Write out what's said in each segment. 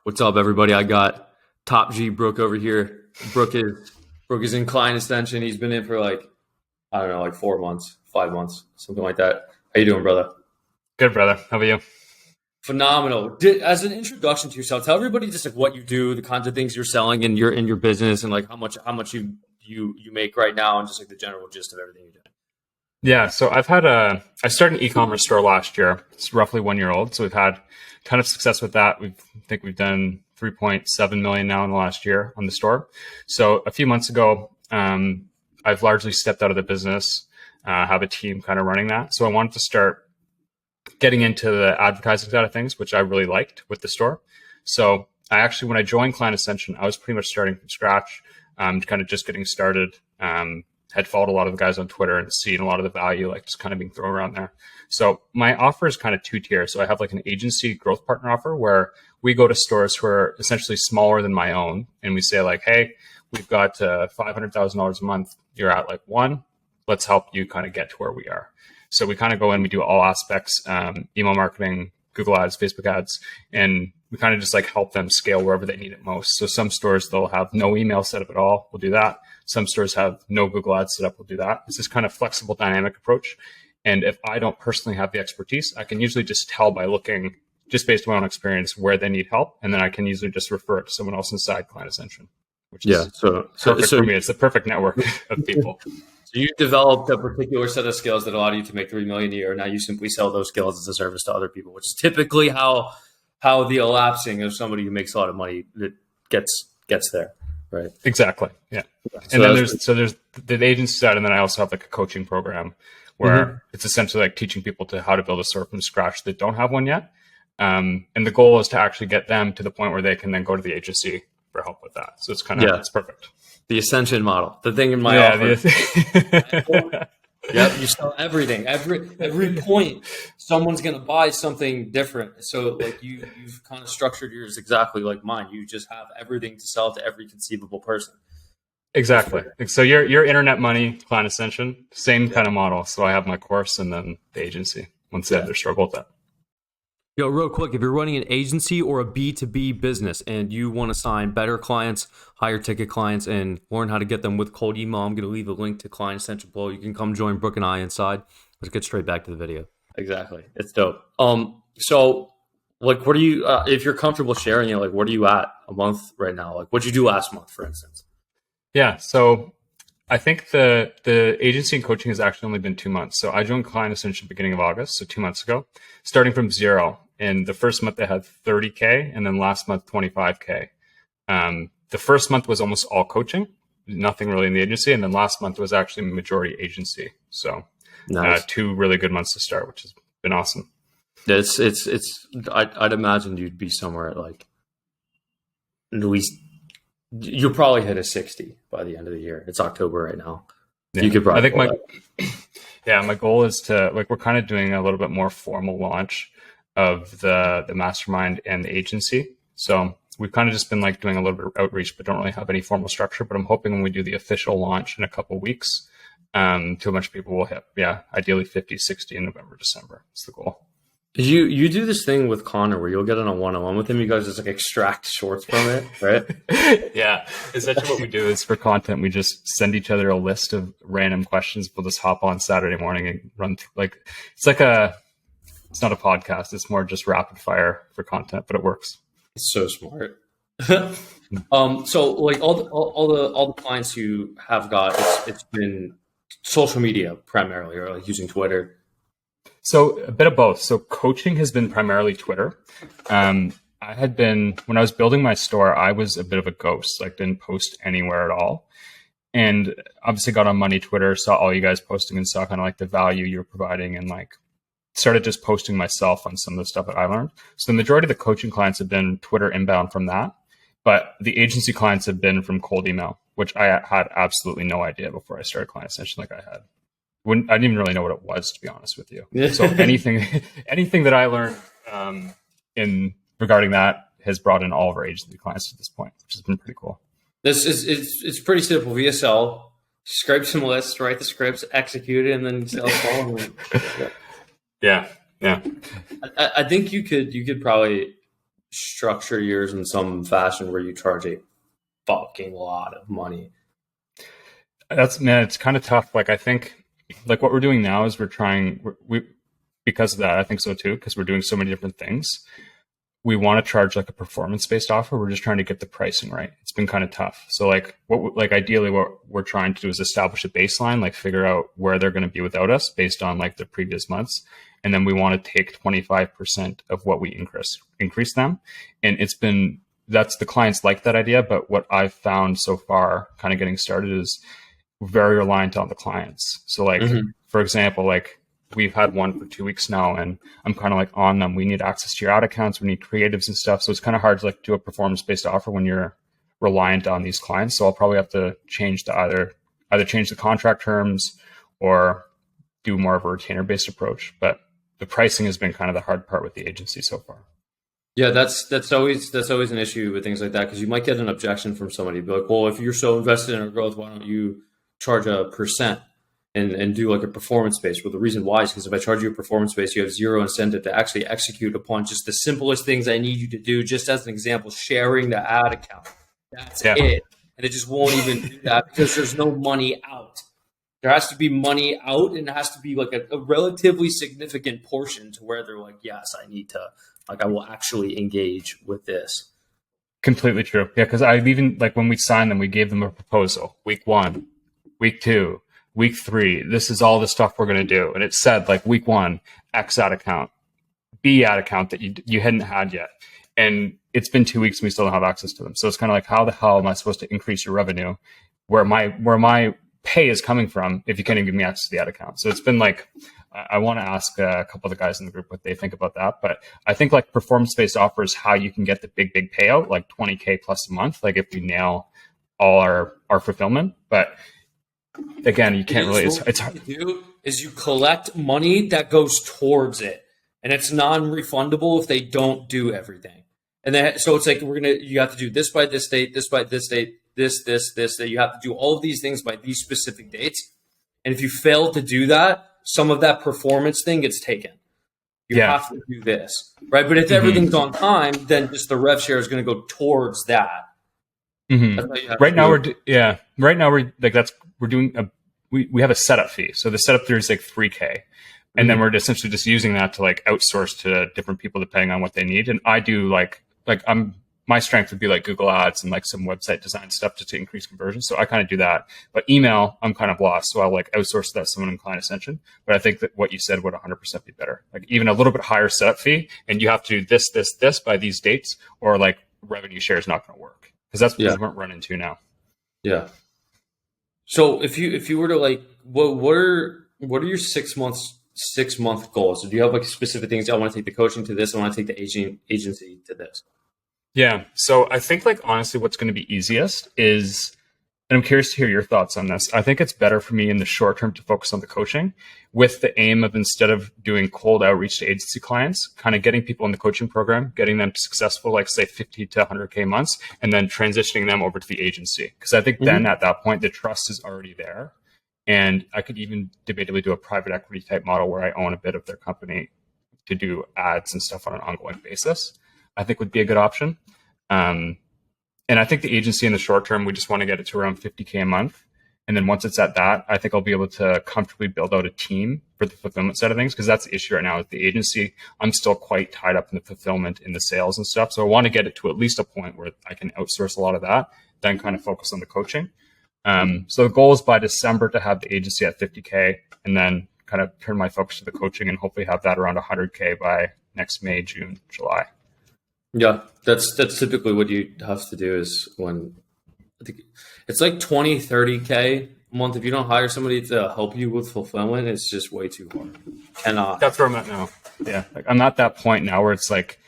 What's up, everybody? I got Top G Brook over here. Brook is in Client Ascension. He's been in for like 4 months, 5 months, something like that. How you doing, brother? Good, brother. How are you? Phenomenal. As an introduction to yourself, tell everybody just like what you do, the kinds of things you're selling in your business, and like how much you make right now, and just like the general gist of everything you're doing. Yeah, so I started an e-commerce store last year. It's roughly 1 year old. So we've had a ton of success with that. I think we've done 3.7 million now in the last year on the store. So a few months ago, I've largely stepped out of the business, have a team kind of running that. So I wanted to start getting into the advertising side of things, which I really liked with the store. So when I joined Client Ascension, I was pretty much starting from scratch, kind of just getting started. Had followed a lot of the guys on Twitter and seen a lot of the value, like just kind of being thrown around there. So my offer is kind of two tiers. So I have like an agency growth partner offer where we go to stores who are essentially smaller than my own. And we say like, hey, we've got $500,000 a month. You're at like one, let's help you kind of get to where we are. So we kind of go in, we do all aspects, email marketing, Google ads, Facebook ads, and we kind of just like help them scale wherever they need it most. So some stores, they'll have no email set up at all. We'll do that. Some stores have no Google ads set up. We'll do that. It's this kind of flexible, dynamic approach. And if I don't personally have the expertise, I can usually just tell by looking, just based on my own experience, where they need help. And then I can usually just refer it to someone else inside Client Ascension, which is perfect for me. It's the perfect network of people. So you developed a particular set of skills that allowed you to make $3 million a year. Now you simply sell those skills as a service to other people, which is typically how the elapsing of somebody who makes a lot of money that gets there. Right. Exactly. Yeah. And then there's the agency side, and then I also have like a coaching program where it's essentially like teaching people to how to build a store from scratch that don't have one yet. And the goal is to actually get them to the point where they can then go to the agency for help with that. So it's kind of it's perfect. The Ascension model, the thing in my offer. Yep, you sell everything. Every point, someone's gonna buy something different. So like you've kind of structured yours exactly like mine. You just have everything to sell to every conceivable person. Exactly. So your internet money, Client Ascension, same kind of model. So I have my course and then the agency once they have their struggle with that. Yo, real quick, if you're running an agency or a B2B business and you want to sign better clients, higher ticket clients, and learn how to get them with cold email, I'm going to leave a link to Client Ascension below. You can come join Brook and I inside. Let's get straight back to the video. Exactly. It's dope. So like, what are you, if you're comfortable sharing it, like, what are you at a month right now? Like, what'd you do last month, for instance? Yeah. So I think the agency and coaching has actually only been 2 months. So I joined Client Ascension beginning of August, so 2 months ago, starting from zero. And the first month they had 30K, and then last month 25K. The first month was almost all coaching, nothing really in the agency, and then last month was actually majority agency. So nice. 2 really good months to start, which has been awesome. I'd imagine you'd be somewhere at like at least you'll probably hit a 60 by the end of the year. It's October right now. Yeah. You could probably. I think my goal is to like we're kind of doing a little bit more formal launch of the mastermind and the agency. So we've kind of just been like doing a little bit of outreach, but don't really have any formal structure. But I'm hoping when we do the official launch in a couple of weeks, to a bunch of people will hit, ideally 50, 60 in November, December. That's the goal. You do this thing with Connor where you'll get on a one-on-one with him. You guys just like extract shorts from it, right? Yeah. Essentially what we do is for content, we just send each other a list of random questions. We'll just hop on Saturday morning and run through, it's not a podcast. It's more just rapid fire for content, but it works. It's so smart. So like all the clients you have got, it's been social media primarily, or like using Twitter. So a bit of both. So coaching has been primarily Twitter. When I was building my store, I was a bit of a ghost, like didn't post anywhere at all. And obviously got on Money Twitter, saw all you guys posting and saw kind of like the value you're providing and like started just posting myself on some of the stuff that I learned. So the majority of the coaching clients have been Twitter inbound from that, but the agency clients have been from cold email, which I had absolutely no idea before I started Client Ascension. Like I didn't even really know what it was, to be honest with you. So anything that I learned in regarding that has brought in all of our agency clients to this point, which has been pretty cool. It's pretty simple. VSL, scrape some lists, write the scripts, execute it, and then sell Yeah. I think you could probably structure yours in some fashion where you charge a fucking lot of money. It's kind of tough. Like, I think like what we're doing now is we because of that, I think so too, because we're doing so many different things. We want to charge like a performance-based offer. We're just trying to get the pricing right. It's been kind of tough. So ideally what we're trying to do is establish a baseline, like figure out where they're going to be without us based on like the previous months. And then we want to take 25% of what we increase them. And that's the clients like that idea. But what I've found so far kind of getting started is very reliant on the clients. So like, for example, like we've had one for 2 weeks now and I'm kind of like on them. We need access to your ad accounts. We need creatives and stuff. So it's kind of hard to like do a performance-based offer when you're reliant on these clients. So I'll probably have to change either change the contract terms or do more of a retainer-based approach. But the pricing has been kind of the hard part with the agency so far. Yeah, that's always an issue with things like that, because you might get an objection from somebody. Be like, well, if you're so invested in our growth, why don't you charge a percent and do like a performance base? Well, the reason why is because if I charge you a performance base, you have zero incentive to actually execute upon just the simplest things I need you to do. Just as an example, sharing the ad account. That's it. And it just won't even do that because there's no money out. There has to be money out, and it has to be like a relatively significant portion to where they're like, yes, I need to, like, I will actually engage with this. Completely true. Yeah, because I've even, like, when we signed them, we gave them a proposal. Week 1, week 2, week 3. This is all the stuff we're going to do. And it said, like, week 1, X ad account, B ad account that you hadn't had yet. And it's been 2 weeks and we still don't have access to them. So it's kind of like, how the hell am I supposed to increase your revenue where my pay is coming from if you can't even give me access to the ad account? So it's been like, I want to ask a couple of the guys in the group what they think about that. But I think like performance-based offers, how you can get the big payout, like 20K plus a month, like if we nail all our fulfillment. But again, you can't really, it's hard. What you do is you collect money that goes towards it, and it's non-refundable if they don't do everything. And then, so it's like, you have to do this by this date, this by this date, this, that you have to do all of these things by these specific dates. And if you fail to do that, some of that performance thing gets taken. You have to do this, right? But if everything's on time, then just the rev share is going to go towards that. Right now we're doing we have a setup fee. So the setup fee is like 3K. And then we're essentially just using that to like outsource to different people depending on what they need. And I do my strength would be like Google Ads and like some website design stuff just to increase conversion. So I kind of do that. But email, I'm kind of lost. So I'll like outsource that to someone in Client Ascension. But I think that what you said would 100% be better. Like even a little bit higher setup fee, and you have to do this by these dates, or like revenue share is not going to work, because that's what we're running into now. Yeah. So if you were to like, what are your 6 month goals? So do you have like specific things? I want to take the coaching to this. I want to take the agency to this. Yeah. So I think like honestly, what's going to be easiest is, and I'm curious to hear your thoughts on this. I think it's better for me in the short term to focus on the coaching, with the aim of, instead of doing cold outreach to agency clients, kind of getting people in the coaching program, getting them to successful, like say 50 to 100K months, and then transitioning them over to the agency. Because I think then at that point, the trust is already there. And I could even debatably do a private equity type model where I own a bit of their company to do ads and stuff on an ongoing basis. I think would be a good option. And I think the agency in the short term, we just want to get it to around 50K a month. And then once it's at that, I think I'll be able to comfortably build out a team for the fulfillment side of things, because that's the issue right now with the agency. I'm still quite tied up in the fulfillment, in the sales and stuff. So I want to get it to at least a point where I can outsource a lot of that, then kind of focus on the coaching. So the goal is by December to have the agency at 50K, and then kind of turn my focus to the coaching and hopefully have that around 100K by next May, June, July. Yeah, that's typically what you have to do, is when I think it's like 20, 30K a month. If you don't hire somebody to help you with fulfillment, it's just way too hard. That's where I'm at now. Yeah. Like I'm at that point now where it's like,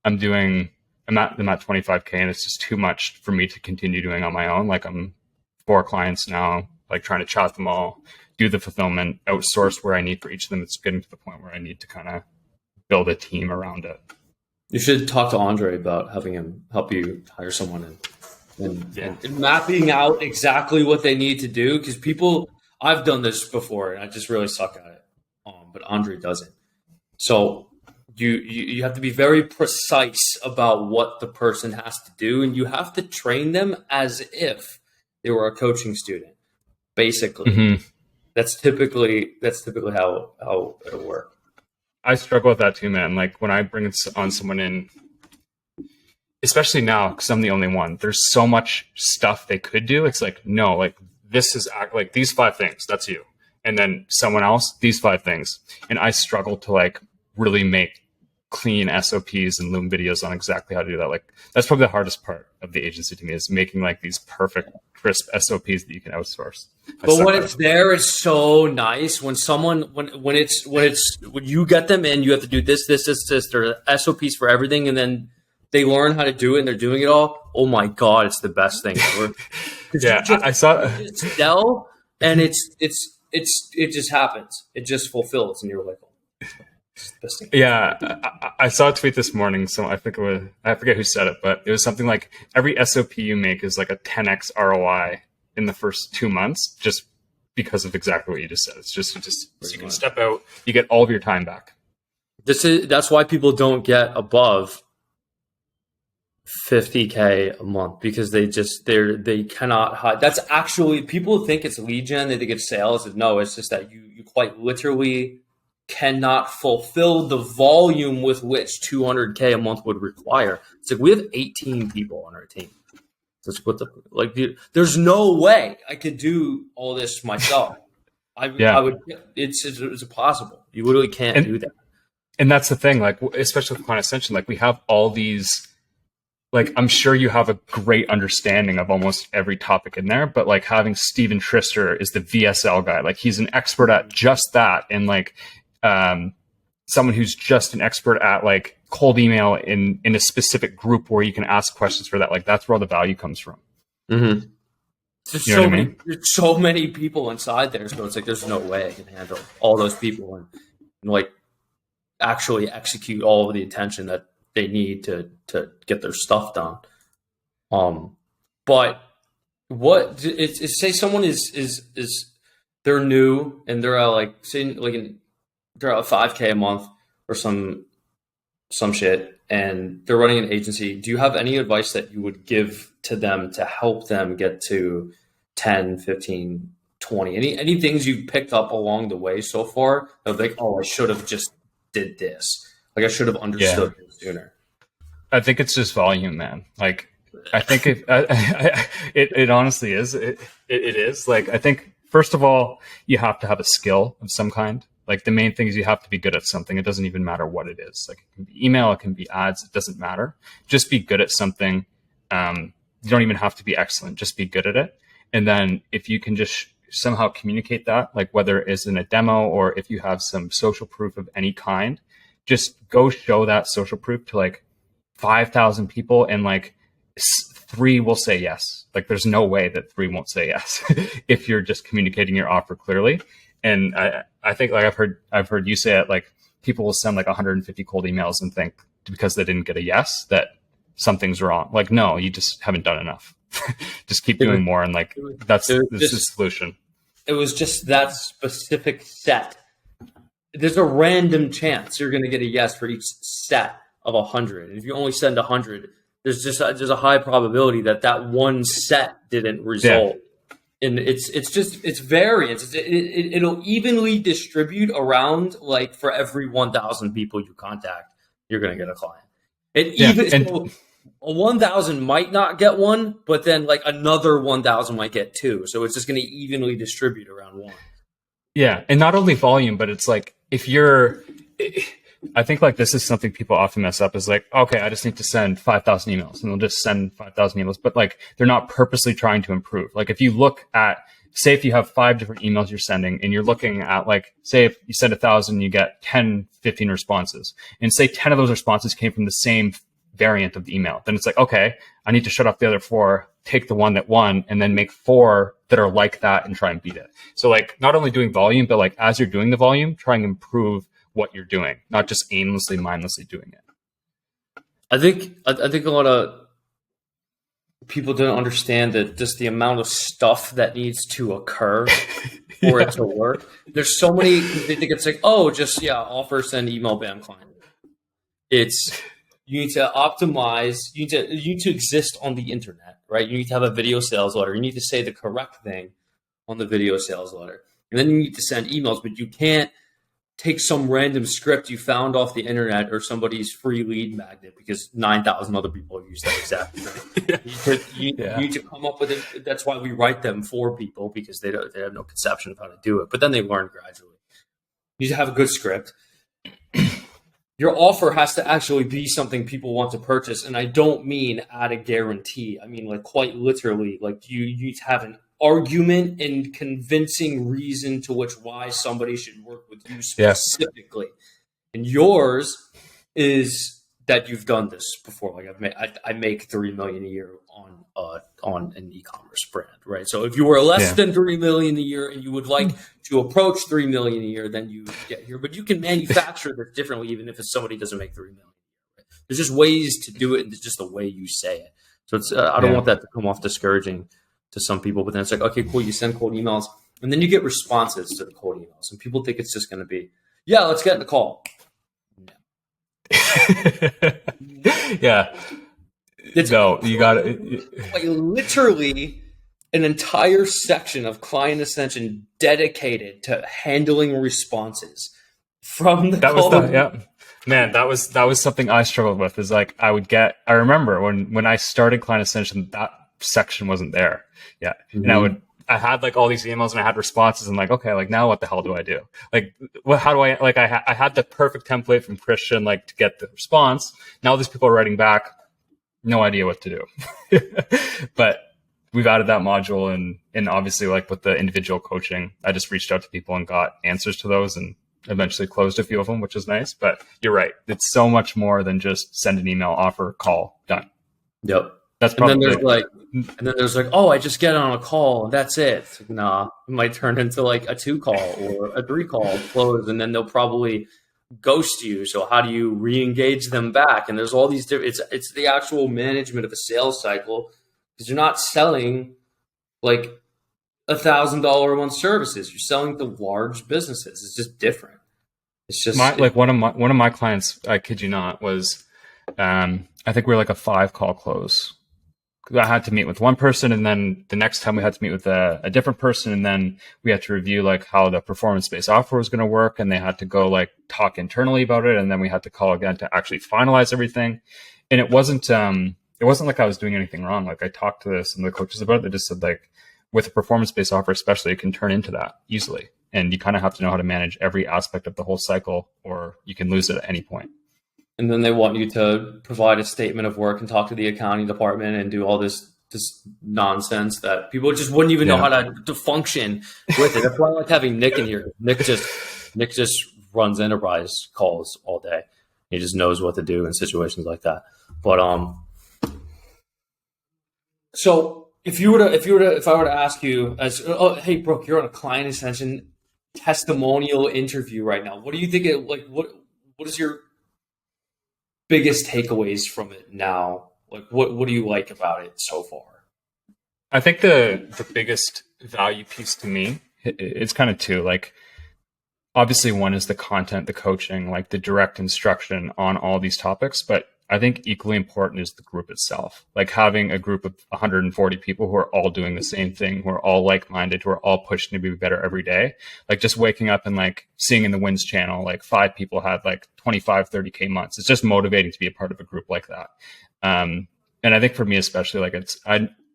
I'm at 25K and it's just too much for me to continue doing on my own. Like I'm 4 clients now, like trying to chat them all, do the fulfillment, outsource where I need for each of them. It's getting to the point where I need to kind of build a team around it. You should talk to Andre about having him help you hire someone and mapping out exactly what they need to do. Because I've done this before and I just really suck at it. But Andre doesn't. So you have to be very precise about what the person has to do, and you have to train them as if they were a coaching student. Basically, Mm-hmm. that's typically how it'll work. I struggle with that too, man. Like when I bring on someone in, especially now because I'm the only one. There's so much stuff they could do. It's like, no, like this is like these 5 things. That's you, and then someone else, these 5 things. And I struggle to like really make clean SOPs and Loom videos on exactly how to do that. Like that's probably the hardest part of the agency to me is making like these perfect, crisp SOPs that you can outsource. But when it's there, it's so nice when someone when you get them in, you have to do this. There are SOPs for everything, and then they learn how to do it and they're doing it all. Oh my God, it's the best thing ever. Yeah, I saw it's Dell, and it just happens. It just fulfills, and you're like, oh, it's the best thing. Yeah, I saw a tweet this morning. So I forget who said it, but it was something like every SOP you make is like a 10x ROI in the first 2 months, just because of exactly what you just said. It's just so you can step out, you get all of your time back. That's why people don't get above $50K a month, because they cannot hide. That's actually, people think it's lead gen, they think it's sales. No, it's just that you quite literally cannot fulfill the volume with which 200K a month would require. It's like we have 18 people on our team. There's no way I could do all this myself. I would. It's impossible. You literally can't do that. And that's the thing, like especially with Client Ascension, like we have all these. Like, I'm sure you have a great understanding of almost every topic in there, but like having Steven Trister is the VSL guy. Like he's an expert at just that. And like, someone who's just an expert at like cold email in a specific group where you can ask questions for that. Like that's where all the value comes from. Mm-hmm. There's so many people inside there. So it's like, there's no way I can handle all those people and like actually execute all of the attention that they need to get their stuff done. But what say someone is they're new and they're at they're at 5K a month or some shit, and they're running an agency. Do you have any advice that you would give to them to help them get to 10, 15, 20? Any things you've picked up along the way so far of like, oh, I should have just did this. Like I should have understood it sooner. I think it's just volume, man. Like I think it honestly is. It is. Like I think first of all, you have to have a skill of some kind. Like the main thing is you have to be good at something. It doesn't even matter what it is. Like it can be email, it can be ads. It doesn't matter. Just be good at something. You don't even have to be excellent. Just be good at it. And then if you can just somehow communicate that, like whether it's in a demo or if you have some social proof of any kind, just go show that social proof to like 5,000 people and like 3 will say yes. Like there's no way that 3 won't say yes if you're just communicating your offer clearly. And I think like I've heard you say it, like people will send like 150 cold emails and think because they didn't get a yes that something's wrong. Like, no, you just haven't done enough. Just keep doing more. And like, this is the solution. It was just that specific set. There's a random chance you're going to get a yes for each set of 100. And if you only send 100, there's a high probability that one set didn't result. Yeah. And it's variance. It'll evenly distribute around, like for every 1,000 people you contact, you're going to get a client. A 1,000 might not get one, but then like another 1,000 might get 2. So it's just going to evenly distribute around 1. Yeah. And not only volume, but it's like I think like this is something people often mess up is like, okay, I just need to send 5,000 emails and they'll just send 5,000 emails, but like they're not purposely trying to improve. Like if you look at, say if you have 5 different emails you're sending and you're looking at like, say if you send 1,000, you get 10, 15 responses and say 10 of those responses came from the same variant of the email. Then it's like, okay, I need to shut off the other 4, take the one that won and then make 4 that are like that and try and beat it. So like not only doing volume, but like as you're doing the volume, trying to improve what you're doing, not just aimlessly, mindlessly doing it. I think a lot of people don't understand that just the amount of stuff that needs to occur for it to work. There's so many, they think it's like, oh, just offer, send, email, bam, client. It's you need to optimize. You need to exist on the internet, right? You need to have a video sales letter. You need to say the correct thing on the video sales letter, and then you need to send emails. But you can't take some random script you found off the internet or somebody's free lead magnet because 9,000 other people use that exact thing. You need to come up with it. That's why we write them for people, because they have no conception of how to do it. But then they learn gradually. You need to have a good script. Your offer has to actually be something people want to purchase. And I don't mean add a guarantee. I mean, like, quite literally, like, you need to have an argument and convincing reason to which why somebody should work with you specifically. And yours is that you've done this before. Like, I make $3 million a year on an e-commerce brand, right? So if you were less than $3 million a year and you would like to approach $3 million a year, then you get here. But you can manufacture this differently, even if it's somebody doesn't make $3 million. Right? There's just ways to do it, and it's just the way you say it. So it's I don't want that to come off discouraging to some people, but then it's like, okay, cool, you send cold emails, and then you get responses to the cold emails, and people think it's just going to be, yeah, let's get in the call. No. You got it. Like, literally an entire section of Client Ascension dedicated to handling responses from the call. Man, that was something I struggled with. Is like I remember when I started Client Ascension, that section wasn't there. And I had like all these emails and I had responses and like, okay, like now what the hell do I do? Like, how do I, like, I had the perfect template from Christian, like, to get the response. Now these people are writing back, no idea what to do. But we've added that module, and obviously, like, with the individual coaching, I just reached out to people and got answers to those and eventually closed a few of them, which is nice. But you're right. It's so much more than just send an email, offer, call, done. Yep. That's probably, and then there's like, oh, I just get on a call and that's it. It's like, nah, it might turn into like a 2 call or a 3 call close, and then they'll probably ghost you. So how do you re-engage them back? And there's all these different, it's the actual management of a sales cycle, because you're not selling like $1,000 a month services. You're selling to large businesses. It's just different. It's just one of my clients, I kid you not, was I think we were like a 5 call close. I had to meet with one person, and then the next time we had to meet with a different person, and then we had to review like how the performance-based offer was going to work, and they had to go like talk internally about it, and then we had to call again to actually finalize everything. And it wasn't like I was doing anything wrong. Like, I talked to some of the coaches about it. They just said, like, with a performance-based offer especially, it can turn into that easily, and you kind of have to know how to manage every aspect of the whole cycle, or you can lose it at any point. And then they want you to provide a statement of work and talk to the accounting department and do all this nonsense that people just wouldn't even know how to function with it. That's why I like having Nick in here. Nick just runs enterprise calls all day. He just knows what to do in situations like that. But so if I were to ask you as, oh, hey Brooke, you're on a Client Ascension testimonial interview right now. What do you think? What is your biggest takeaways from it now? Like, what do you like about it so far? I think the biggest value piece to me, it's kind of 2. Like, obviously one is the content, the coaching, like the direct instruction on all these topics. But I think equally important is the group itself. Like, having a group of 140 people who are all doing the same thing, who are all like-minded, who are all pushing to be better every day. Like, just waking up and like seeing in the Wins channel, like 5 people had like 25, 30K months. It's just motivating to be a part of a group like that. And I think for me, especially, like,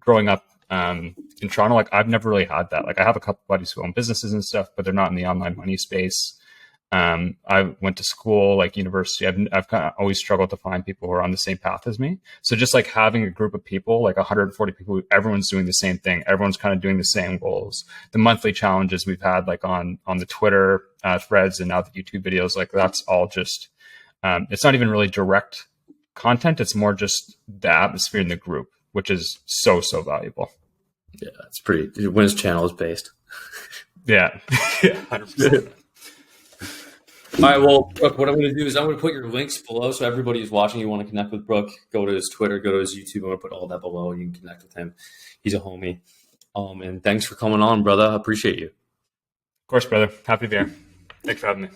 growing up in Toronto, like, I've never really had that. Like, I have a couple buddies who own businesses and stuff, but they're not in the online money space. I went to school, like university. I've kind of always struggled to find people who are on the same path as me. So just like having a group of people, like 140 people, everyone's doing the same thing. Everyone's kind of doing the same goals. The monthly challenges we've had, like on the Twitter threads and now the YouTube videos, like, that's all just, it's not even really direct content. It's more just the atmosphere in the group, which is so valuable. Yeah, it's pretty. Wins channel is based. Yeah, 100%. All right, well, Brooke, what I'm going to do is I'm going to put your links below, so everybody who's watching, you want to connect with Brooke, go to his Twitter, go to his YouTube. I'm going to put all that below. You can connect with him. He's a homie. And thanks for coming on, brother. I appreciate you. Of course, brother. Happy to be here. Thanks for having me.